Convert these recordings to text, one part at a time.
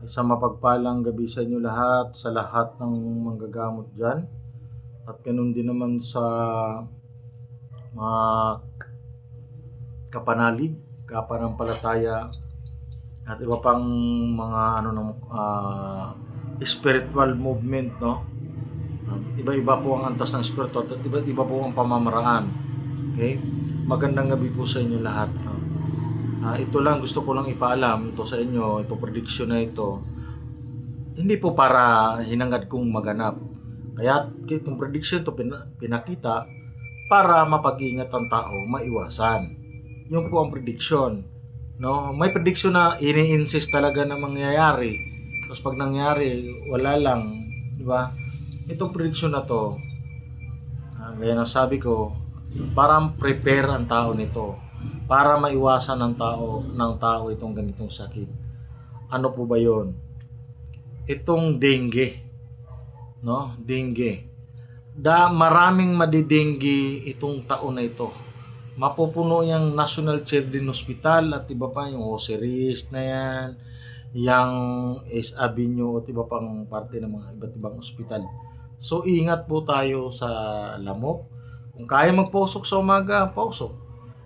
Isang mapagpalang gabi sa inyo lahat, sa lahat ng manggagamot dyan. At ganun din naman sa mga kapanalig, kapanampalataya, at iba pang mga spiritual movement, no? Iba-iba po ang antas ng spirito at iba-iba po ang pamamaraan. Okay? Magandang gabi po sa inyo lahat, no? Ito lang, gusto ko lang ipaalam ito sa inyo, ito prediction na ito. Hindi po para hinangad kong maganap. Kaya itong prediction ito pinakita para mapag-ingat ang tao, maiwasan. Yun po ang prediction. No? May prediction na ini-insist talaga na mangyayari. Tapos pag nangyari, wala lang. Di ba? Itong prediction na to, gaya ng sabi ko, parang prepare ang tao nito para maiwasan ng tao itong ganitong sakit. Ano po ba 'yon? Itong dengue, no? Dengue. Maraming madidengge itong taon na ito. Mapupuno yung National Children's Hospital at iba pa yung Osiris na yan, yung Ace Avenue at iba pang parte ng mga iba't ibang ospital. So ingat po tayo sa lamok. Kung kaya magpusok sa umaga, pusok.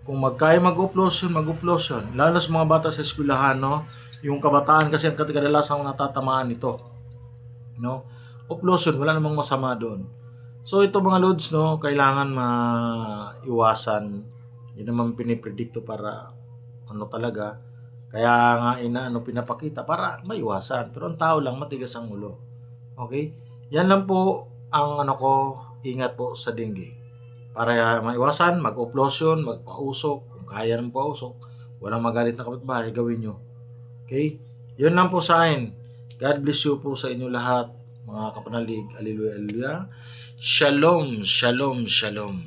Kung kaya mag-uplosion, mag-uplosion. Lalo sa mga bata sa eskwelahan, no? Yung kabataan kasi ang kadalasan natatamaan nito. No? Uplosion, wala namang masama doon. So ito mga loads, no, kailangan maiwasan. Yun naman pinipredikto para talaga. Kaya nga pinapakita para maiwasan. Pero ang tao lang matigas ang ulo. Okay? Yan lang po ang ingat po sa dengue. Para maiwasan, mag-uplosion, magpausok. Kung kaya ng pausok, walang magalit na kapitbahay, gawin nyo. Okay? Yun lang po sa akin. God bless you po sa inyo lahat, mga kapanalig. Alleluia, alleluia. Shalom, shalom, shalom.